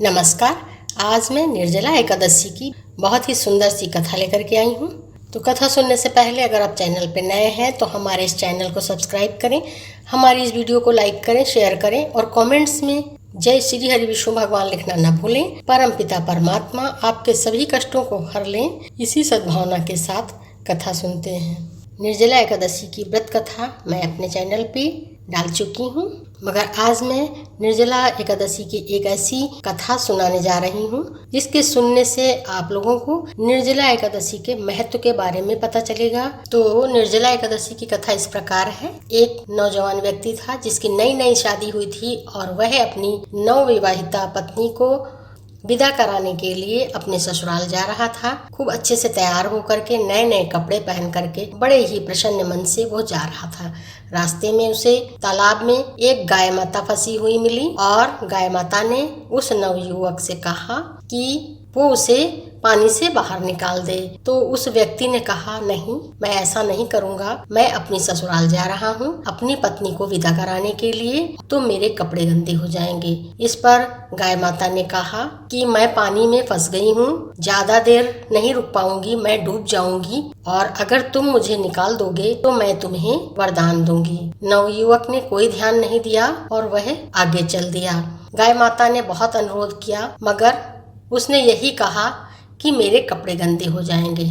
नमस्कार। आज मैं निर्जला एकादशी की बहुत ही सुंदर सी कथा लेकर के आई हूँ। तो कथा सुनने से पहले अगर आप चैनल पर नए हैं तो हमारे इस चैनल को सब्सक्राइब करें, हमारी इस वीडियो को लाइक करें, शेयर करें और कमेंट्स में जय श्री हरि विष्णु भगवान लिखना न भूलें। परम पिता परमात्मा आपके सभी कष्टों को हर लें। इसी सद्भावना के साथ कथा सुनते हैं। निर्जला एकादशी की व्रत कथा मैं अपने चैनल पे डाल चुकी हूँ, मगर आज मैं निर्जला एकादशी की एक ऐसी कथा सुनाने जा रही हूँ जिसके सुनने से आप लोगों को निर्जला एकादशी के महत्व के बारे में पता चलेगा। तो निर्जला एकादशी की कथा इस प्रकार है। एक नौजवान व्यक्ति था जिसकी नई नई शादी हुई थी और वह अपनी नवविवाहिता पत्नी को विदा कराने के लिए अपने ससुराल जा रहा था। खूब अच्छे से तैयार होकर के, नए नए कपड़े पहन करके, बड़े ही प्रसन्न मन से वो जा रहा था। रास्ते में उसे तालाब में एक गाय माता फंसी हुई मिली और गाय माता ने उस नवयुवक से कहा कि वो उसे पानी से बाहर निकाल दे। तो उस व्यक्ति ने कहा, नहीं, मैं ऐसा नहीं करूँगा। मैं अपनी ससुराल जा रहा हूँ अपनी पत्नी को विदा कराने के लिए, तो मेरे कपड़े गंदे हो जाएंगे। इस पर गाय माता ने कहा कि मैं पानी में फंस गई हूँ, ज्यादा देर नहीं रुक पाऊंगी, मैं डूब जाऊंगी और अगर तुम मुझे निकाल दोगे तो मैं तुम्हें वरदान दूंगी। नवयुवक ने कोई ध्यान नहीं दिया और वह आगे चल दिया। गाय माता ने बहुत अनुरोध किया, मगर उसने यही कहा कि मेरे कपड़े गंदे हो जाएंगे।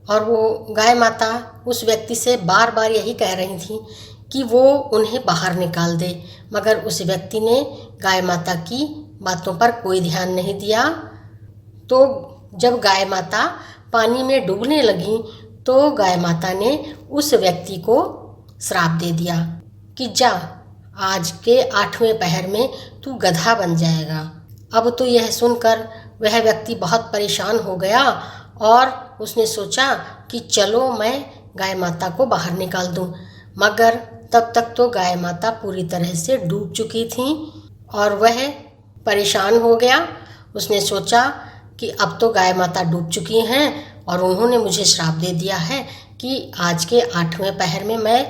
और वो गाय माता उस व्यक्ति से बार बार यही कह रही थी कि वो उन्हें बाहर निकाल दे, मगर उस व्यक्ति ने गाय माता की बातों पर कोई ध्यान नहीं दिया। तो जब गाय माता पानी में डूबने लगी तो गाय माता ने उस व्यक्ति को श्राप दे दिया कि जा, आज के 8वें पहर में तू गधा बन जाएगा। अब तो यह सुनकर वह व्यक्ति बहुत परेशान हो गया और उसने सोचा कि चलो मैं गाय माता को बाहर निकाल दूं। मगर तब तक तो गाय माता पूरी तरह से डूब चुकी थी और वह परेशान हो गया। उसने सोचा कि अब तो गाय माता डूब चुकी हैं और उन्होंने मुझे श्राप दे दिया है कि आज के 8वें पहर में मैं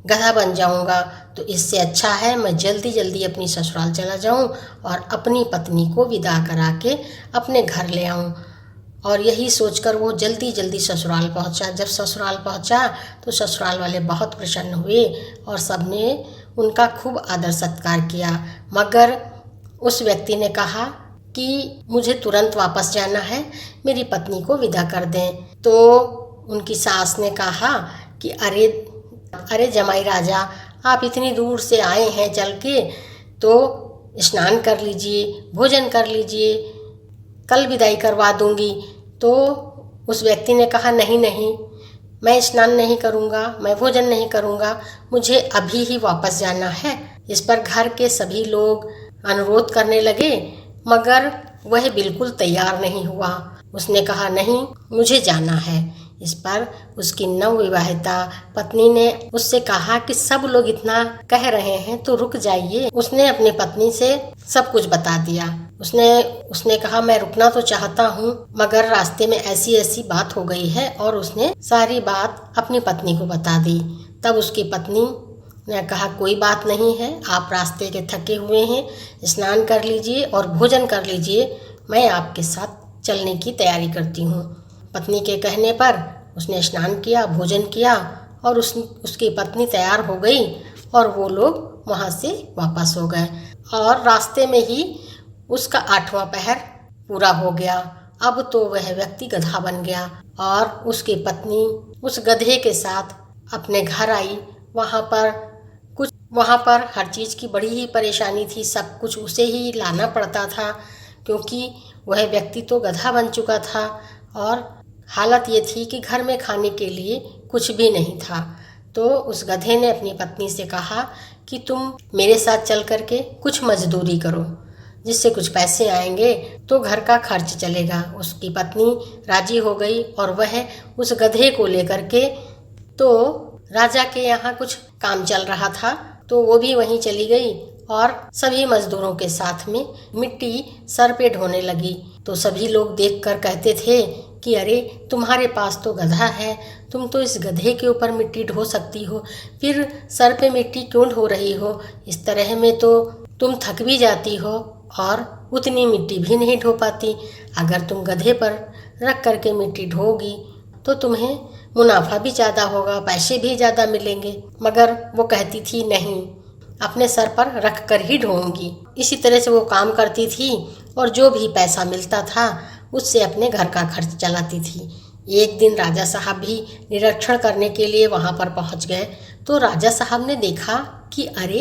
गधा बन जाऊंगा, तो इससे अच्छा है मैं जल्दी जल्दी अपनी ससुराल चला जाऊं और अपनी पत्नी को विदा करा के अपने घर ले आऊं। और यही सोचकर वो जल्दी जल्दी ससुराल पहुंचा। जब ससुराल पहुंचा तो ससुराल वाले बहुत प्रसन्न हुए और सबने उनका खूब आदर सत्कार किया। मगर उस व्यक्ति ने कहा कि मुझे तुरंत वापस जाना है, मेरी पत्नी को विदा कर दें। तो उनकी सास ने कहा कि अरे जमाई राजा, आप इतनी दूर से आए हैं चल के, तो स्नान कर लीजिए, भोजन कर लीजिए, कल विदाई करवा दूंगी। तो उस व्यक्ति ने कहा, नहीं नहीं, मैं स्नान नहीं करूंगा, मैं भोजन नहीं करूंगा, मुझे अभी ही वापस जाना है। इस पर घर के सभी लोग अनुरोध करने लगे, मगर वह बिल्कुल तैयार नहीं हुआ। उसने कहा, नहीं, मुझे जाना है। इस पर उसकी नवविवाहिता पत्नी ने उससे कहा कि सब लोग इतना कह रहे हैं तो रुक जाइए। उसने अपनी पत्नी से सब कुछ बता दिया। उसने कहा, मैं रुकना तो चाहता हूँ, मगर रास्ते में ऐसी ऐसी बात हो गई है, और उसने सारी बात अपनी पत्नी को बता दी। तब उसकी पत्नी ने कहा, कोई बात नहीं है, आप रास्ते के थके हुए हैं, स्नान कर लीजिए और भोजन कर लीजिए, मैं आपके साथ चलने की तैयारी करती हूँ। पत्नी के कहने पर उसने स्नान किया, भोजन किया और उसकी पत्नी तैयार हो गई और वो लोग वहाँ से वापस हो गए। और रास्ते में ही उसका 8वां पहर पूरा हो गया। अब तो वह व्यक्ति गधा बन गया और उसकी पत्नी उस गधे के साथ अपने घर आई। वहाँ पर हर चीज़ की बड़ी ही परेशानी थी, सब कुछ उसे ही लाना पड़ता था क्योंकि वह व्यक्ति तो गधा बन चुका था और हालत ये थी कि घर में खाने के लिए कुछ भी नहीं था। तो उस गधे ने अपनी पत्नी से कहा कि तुम मेरे साथ चल करके कुछ मजदूरी करो, जिससे कुछ पैसे आएंगे तो घर का खर्च चलेगा। उसकी पत्नी राजी हो गई और वह उस गधे को लेकर के, तो राजा के यहाँ कुछ काम चल रहा था तो वो भी वहीं चली गई और सभी मजदूरों के साथ में मिट्टी सर पे ढोने लगी। तो सभी लोग देखकर कहते थे कि अरे, तुम्हारे पास तो गधा है, तुम तो इस गधे के ऊपर मिट्टी ढो सकती हो, फिर सर पे मिट्टी क्यों ढो रही हो? इस तरह में तो तुम थक भी जाती हो और उतनी मिट्टी भी नहीं ढो पाती। अगर तुम गधे पर रख करके मिट्टी ढोगी तो तुम्हें मुनाफा भी ज़्यादा होगा, पैसे भी ज़्यादा मिलेंगे। मगर वो कहती थी नहीं, अपने सर पर रख कर ही ढोऊंगी। इसी तरह से वो काम करती थी और जो भी पैसा मिलता था उससे अपने घर का खर्च चलाती थी। एक दिन राजा साहब भी निरीक्षण करने के लिए वहाँ पर पहुँच गए तो राजा साहब ने देखा कि अरे,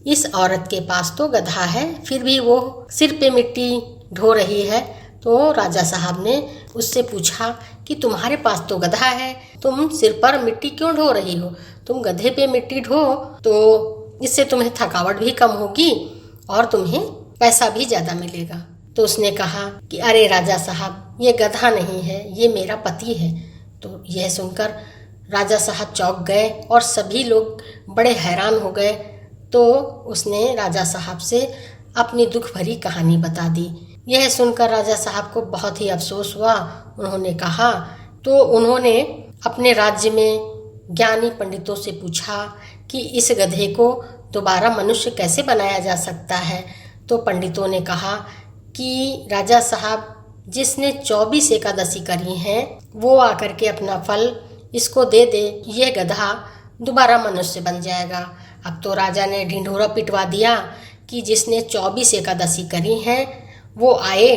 इस औरत के पास तो गधा है, फिर भी वो सिर पे मिट्टी ढो रही है। तो राजा साहब ने उससे पूछा कि तुम्हारे पास तो गधा है, तुम सिर पर मिट्टी क्यों ढो रही हो? तुम गधे पे मिट्टी ढो तो इससे तुम्हें थकावट भी कम होगी और तुम्हें पैसा भी ज़्यादा मिलेगा। तो उसने कहा कि अरे राजा साहब, ये गधा नहीं है, ये मेरा पति है। तो यह सुनकर राजा साहब चौंक गए और सभी लोग बड़े हैरान हो गए। तो उसने राजा साहब से अपनी दुख भरी कहानी बता दी। यह सुनकर राजा साहब को बहुत ही अफसोस हुआ। उन्होंने कहा तो उन्होंने अपने राज्य में ज्ञानी पंडितों से पूछा कि इस गधे को दोबारा मनुष्य कैसे बनाया जा सकता है। तो पंडितों ने कहा कि राजा साहब, जिसने 24 एकादशी करी हैं वो आकर के अपना फल इसको दे दे, यह गधा दोबारा मनुष्य बन जाएगा। अब तो राजा ने ढिंढोरा पिटवा दिया कि जिसने 24 एकादशी करी हैं वो आए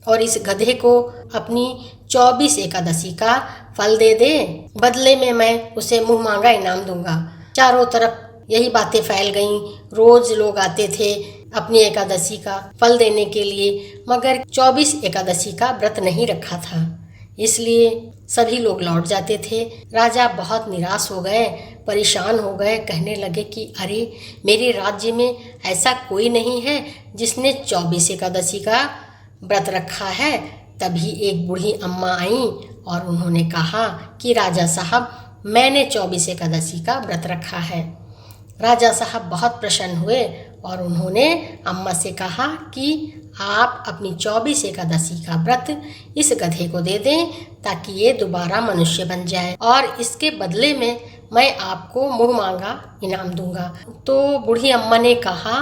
और इस गधे को अपनी 24 एकादशी का फल दे दे, बदले में मैं उसे मुंह मांगा इनाम दूंगा। चारों तरफ यही बातें फैल गईं। रोज लोग आते थे अपनी एकादशी का फल देने के लिए, मगर 24 एकादशी का व्रत नहीं रखा था, इसलिए सभी लोग लौट जाते थे। राजा बहुत निराश हो गए, परेशान हो गए, कहने लगे कि अरे, मेरे राज्य में ऐसा कोई नहीं है जिसने 24 एकादशी का व्रत रखा है। तभी एक बूढ़ी अम्मा आई और उन्होंने कहा कि राजा साहब, मैंने 24 एकादशी का व्रत रखा है। राजा साहब बहुत प्रसन्न हुए और उन्होंने अम्मा से कहा कि आप अपनी 24 एकादशी का व्रत इस गधे को दे दें ताकि ये दोबारा मनुष्य बन जाए और इसके बदले में मैं आपको मुंह मांगा इनाम दूंगा। तो बूढ़ी अम्मा ने कहा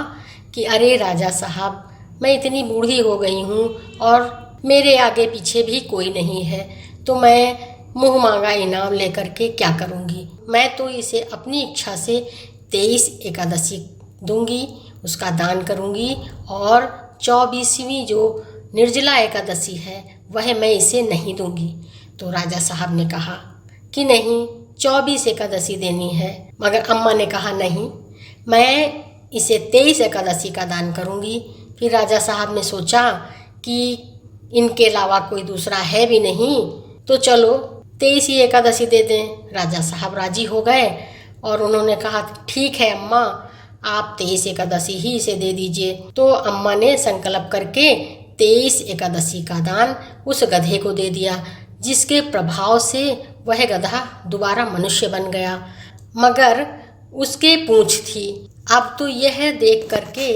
कि अरे राजा साहब, मैं इतनी बूढ़ी हो गई हूँ और मेरे आगे पीछे भी कोई नहीं है, तो मैं मुंह मांगा इनाम लेकर के क्या करूँगी? मैं तो इसे अपनी इच्छा से 23 एकादशी दूंगी, उसका दान करूंगी और 24वीं जो निर्जला एकादशी है वह मैं इसे नहीं दूंगी। तो राजा साहब ने कहा कि नहीं, 24 एकादशी देनी है। मगर अम्मा ने कहा नहीं, मैं इसे 23 एकादशी का दान करूंगी। फिर राजा साहब ने सोचा कि इनके अलावा कोई दूसरा है भी नहीं, तो चलो 23 ही एकादशी दे दें। राजा साहब राजी हो गए और उन्होंने कहा ठीक है अम्मा, आप 23 एकादशी ही इसे दे दीजिए। तो अम्मा ने संकल्प करके 23 एकादशी का दान उस गधे को दे दिया, जिसके प्रभाव से वह गधा दोबारा मनुष्य बन गया। मगर उसके पूंछ थी। अब तो यह देख करके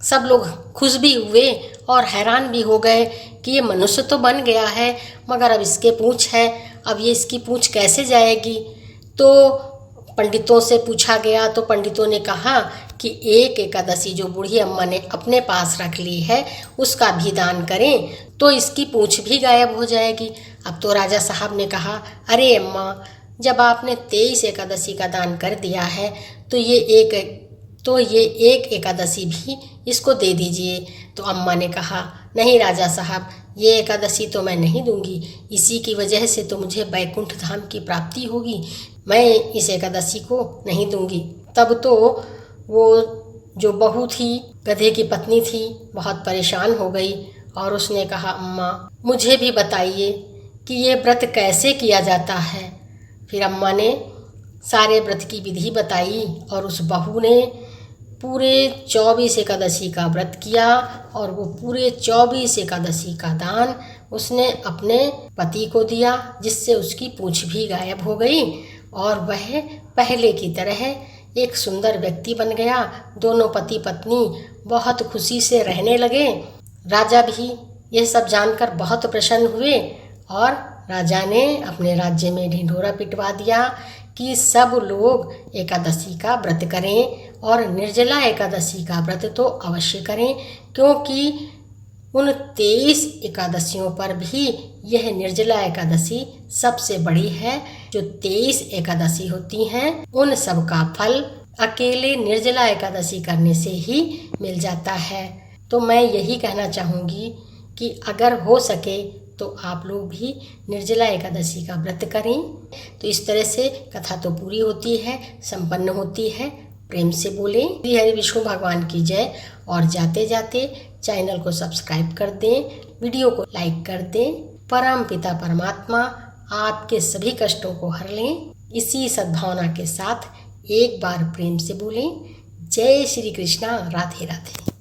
सब लोग खुश भी हुए और हैरान भी हो गए कि ये मनुष्य तो बन गया है, मगर अब इसके पूंछ है, अब ये इसकी पूंछ कैसे जाएगी? तो पंडितों से पूछा गया तो पंडितों ने कहा कि एक एकादशी जो बूढ़ी अम्मा ने अपने पास रख ली है उसका भी दान करें तो इसकी पूंछ भी गायब हो जाएगी। अब तो राजा साहब ने कहा, अरे अम्मा, जब आपने 23 एकादशी का दान कर दिया है तो ये एक एकादशी भी इसको दे दीजिए। तो अम्मा ने कहा, नहीं राजा साहब, ये एकादशी तो मैं नहीं दूंगी, इसी की वजह से तो मुझे बैकुंठ धाम की प्राप्ति होगी, मैं इस एकादशी को नहीं दूंगी। तब तो वो जो बहू थी, गधे की पत्नी थी, बहुत परेशान हो गई और उसने कहा, अम्मा मुझे भी बताइए कि ये व्रत कैसे किया जाता है। फिर अम्मा ने सारे व्रत की विधि बताई और उस बहू ने पूरे 24 एकादशी का व्रत किया और वो पूरे 24 एकादशी का दान उसने अपने पति को दिया, जिससे उसकी पूंछ भी गायब हो गई और वह पहले की तरह एक सुंदर व्यक्ति बन गया। दोनों पति पत्नी बहुत खुशी से रहने लगे। राजा भी यह सब जानकर बहुत प्रसन्न हुए और राजा ने अपने राज्य में ढिंढोरा पिटवा दिया कि सब लोग एकादशी का व्रत करें और निर्जला एकादशी का व्रत तो अवश्य करें, क्योंकि उन 23 एकादशियों पर भी यह निर्जला एकादशी सबसे बड़ी है। जो 23 एकादशी होती हैं उन सब का फल अकेले निर्जला एकादशी करने से ही मिल जाता है। तो मैं यही कहना चाहूँगी कि अगर हो सके तो आप लोग भी निर्जला एकादशी का व्रत करें। तो इस तरह से कथा तो पूरी होती है, संपन्न होती है। प्रेम से बोलें श्री हरि विष्णु भगवान की जय। और जाते जाते चैनल को सब्सक्राइब कर दें, वीडियो को लाइक कर दें। परम पिता परमात्मा आपके सभी कष्टों को हर लें। इसी सद्भावना के साथ एक बार प्रेम से बोलें जय श्री कृष्णा, राधे राधे।